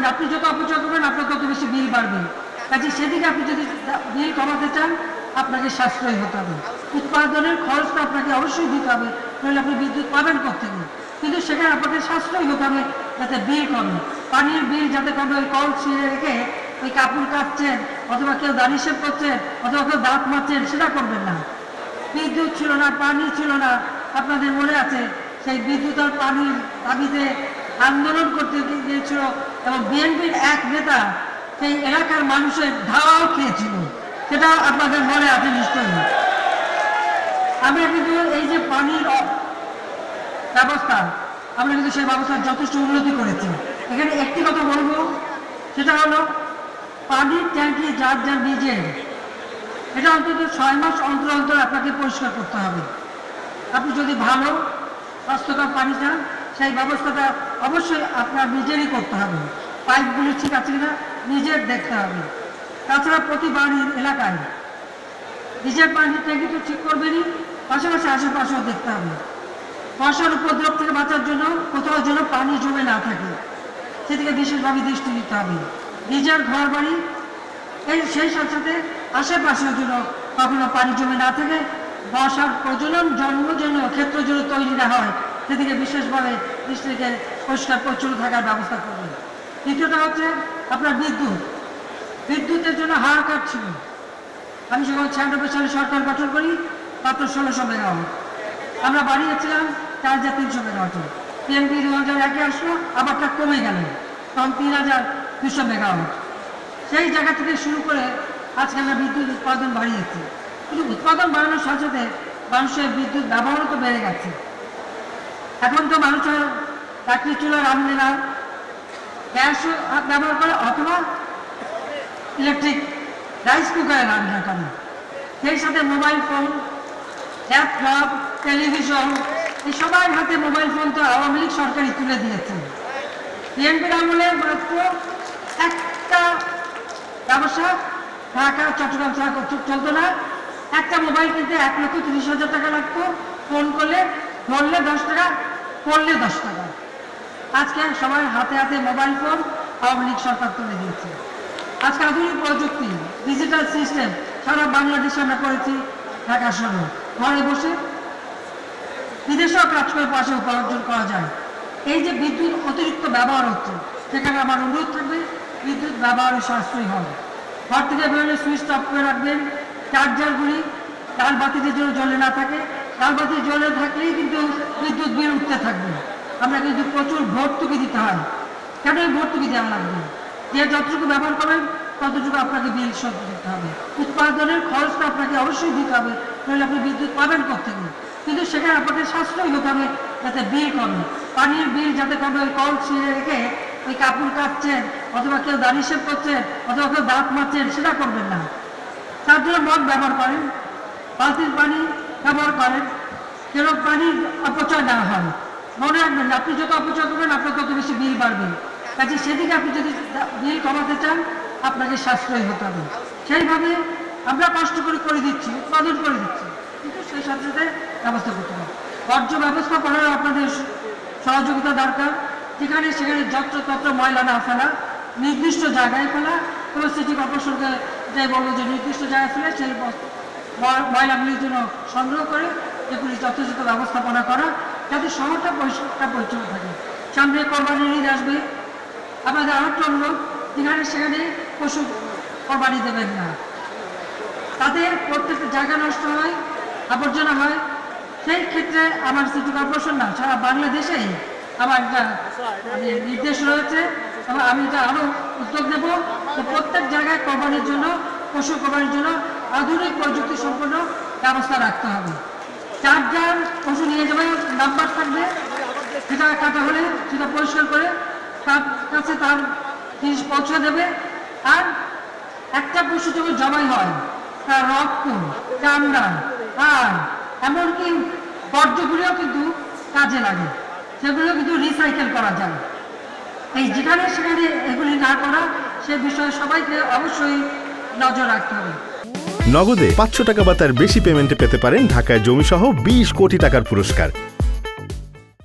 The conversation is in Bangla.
আপনি যত অপচয় করবেন আপনার তত বেশি বিল বাড়বে। কাজে সেদিকে আপনি যদি বিল কমাতে চান আপনাকে সাশ্রয়ী হতে হবে, উৎপাদনের খরচটা আপনাকে অবশ্যই দিতে হবে, নইলে আপনি বিদ্যুৎ পাবেন কোত্থেকে। কিন্তু সেখানে আপনাকে সাশ্রয়ী হতে হবে যাতে বিল কমে, পানির বিল যাতে কমে। ওই কল ছিঁড়ে রেখে ওই কাপড় কাচছেন অথবা কেউ দাড়ি শেভ করছেন অথবা কেউ দাঁত মারছেন, সেটা করবেন না। বিদ্যুৎ ছিল না, পানি ছিল না, আপনাদের মনে আছে সেই বিদ্যুৎ আর পানির দাবিতে আন্দোলন করতে গিয়েছিল এবং বিএনপির এক নেতা সেই এলাকার মানুষের ধাওয়াও খেয়েছিল, সেটা আপনাদের মনে আছে নিশ্চয়ই। আমরা কিন্তু এই যে পানির ব্যবস্থা, আমরা কিন্তু সেই ব্যবস্থার যথেষ্ট উন্নতি করেছি। এখানে একটি কথা বলবো, সেটা হলো পানির ট্যাঙ্কি যার যার নিজের, এটা অন্তত 6 মাস অন্তর অন্তর আপনাকে পরিষ্কার করতে হবে। আপনি যদি ভালো স্বাস্থ্যকর পানি চান সেই ব্যবস্থাটা অবশ্যই আপনার নিজেরই করতে হবে। পাইপগুলি ঠিক আছে কিনা নিজের দেখতে হবে। তাছাড়া প্রতি বাড়ির এলাকায় নিজের পানির ট্যাঙ্কি তো ঠিক করবেনই, পাশাপাশি আশেপাশেও দেখতে হবে। মশার উপদ্রব থেকে বাঁচার জন্য কোথাও যেন পানি জমে না থাকে, সেদিকে বিশেষভাবে দৃষ্টি দিতে হবে। নিজের ঘর বাড়ি সেই সাথে সাথে আশেপাশের জন্য কখনো পানি জমে না থাকে, মশার প্রজনন জন্ম যেন ক্ষেত্র যেন তৈরি না হয়, সেদিকে বিশেষভাবে দৃষ্টি রেখে পরিষ্কার পরিচ্ছন্ন থাকার ব্যবস্থা করবেন। দ্বিতীয়টা হচ্ছে আপনার বিদ্যুতের জন্য হাহাকার ছিল। আমি যখন 96 সালে সরকার গঠন করি মাত্র 1600 মেগাওয়াট, আমরা বাড়িয়েছিলাম 4300 মেগাওয়াট। বিএনপি 2001-এ আসলো, আবার তা কমে গেল, তখন 3200 মেগাওয়াট। সেই জায়গা থেকে শুরু করে আজকে আমরা বিদ্যুৎ উৎপাদন বাড়িয়েছি। কিন্তু উৎপাদন বাড়ানোর সাথে সাথে মানুষের বিদ্যুৎ ব্যবহারও তো বেড়ে গেছে। এখন তো মানুষের লাকড়ি চুলা রান্নে না, গ্যাস ব্যবহার করে অথবা ইলেকট্রিক রাইস কুকারে রান্না করে। সেই সাথে মোবাইল ফোন, ল্যাপটপ, টেলিভিশন, এই সবার হাতে মোবাইল ফোন তো আওয়ামী লীগ সরকারই তুলে দিয়েছে। বিএনপির আমলে মাত্র একটা ব্যবসা ঢাকা চট্টগ্রাম ছাড়া চলতো না। একটা মোবাইল কিনতে 1,30,000 টাকা লাগতো, ফোন করলে ধরলে 10 টাকা, করলে 10 টাকা। আজকে সবার হাতে হাতে মোবাইল ফোন আওয়ামী লীগ সরকার তুলে দিয়েছে। আজকে আধুনিক প্রযুক্তি, ডিজিটাল সিস্টেম সারা বাংলাদেশে আমরা করেছি। ঢাকা শহরে ঘরে বসে বিদেশেও কাজ করে পয়সা উপার্জন করা যায়। এই যে বিদ্যুৎ অতিরিক্ত ব্যবহার হচ্ছে, সেখানে আমার অনুরোধ থাকবে বিদ্যুৎ ব্যবহারে সাশ্রয়ী হবে। ঘর থেকে বেরোলে সুইচ অফ করে রাখবেন। চার্জারগুলি লাল বাতিতে যেন জ্বলে না থাকে, লাল বাতি জ্বলে থাকলেই কিন্তু বিদ্যুৎ বিল উঠতে থাকবে। আমরা কিন্তু প্রচুর ভর্তুকি দিতে হয়। কেন এই ভর্তুকি দেওয়া লাগবে? যে যতটুকু ব্যবহার করবেন ততটুকু আপনাকে বিল শোধ দিতে হবে। উৎপাদনের খরচটা আপনাকে অবশ্যই দিতে হবে, নইলে আপনি বিদ্যুৎ পাবেন কোত্থেকে। কিন্তু সেখানে আপনাকে সাশ্রয়ী হতে হবে যাতে বিল কমে, পানির বিল যাতে কমে। ওই কল ছিঁড়ে রেখে ওই কাপড় কাচছেন অথবা কেউ দাড়ি শেভ করছেন অথবা কেউ দাঁত মারছেন, সেটা করবেন না। তার জন্য মগ ব্যবহার করেন, বালতির পানি ব্যবহার করেন, যেন পানির অপচয় না হয়। মনে রাখবেন আপনি যত অপচয় করবেন আপনার তত বেশি বিল বাড়বে। কাজে সেদিকে আপনি যদি বিল কমাতে চান আপনাকে সাশ্রয়ী হতে হবে। সেইভাবে আমরা কষ্ট করে দিচ্ছি, উৎপাদন করে দিচ্ছি, কিন্তু সেই সাথে সাথে ব্যবস্থা করতে হবে। বর্জ্য ব্যবস্থাপনার আপনাদের সহযোগিতা দরকার। যেখানে সেখানে যত্রতত্র ময়লা না ফেলা, নির্দিষ্ট জায়গায় ফেলা, কোনো সিটি কর্পোরেশনকে যাই বলবো যে নির্দিষ্ট জায়গায় ফেলে সেই ময়লাগুলির জন্য সংগ্রহ করে এগুলি যথাযথ ব্যবস্থাপনা করা, যাতে শহরটা পরিষ্কার পরিচ্ছন্ন থাকে। সামনে কোরবানির ঈদ আসবে, আপনাদের আরেকটা অনুরোধ, যেখানে সেখানে পশু কোরবানি দেবেন না। তাদের প্রত্যেকটা জায়গা নষ্ট হয়, আবর্জনা হয়। সেই ক্ষেত্রে আমার সিটি কর্পোরেশন না, সারা বাংলাদেশেই আমার একটা নির্দেশ রয়েছে এবং আমি এটা আরও উদ্যোগ নেব। তো প্রত্যেক জায়গায় কোরবানির জন্য, পশু কোরবানির জন্য আধুনিক প্রযুক্তি সম্পন্ন ব্যবস্থা রাখতে হবে। চার্জার পশু নিয়ে যাবে, নাম্বার থাকবে, সেটা কাটা হলে সেটা পরিষ্কার করে তার কাছে তার জিনিস পৌঁছে দেবে। আর একটা পশু যখন জবাই হয় তার রক্ত, চামড়া আর এমনকি বর্জ্যগুলিও কিন্তু কাজে লাগে, সেগুলো কিন্তু রিসাইকেল করা যায়। এই যেখানে সেখানে এগুলি না করা, সে বিষয়ে সবাইকে অবশ্যই নজর রাখতে হবে। নগদে 500 টাকা বা তার বেশি পেমেন্টে পেতে পারেন ঢাকায় জমিসহ 20 কোটি টাকার পুরস্কার।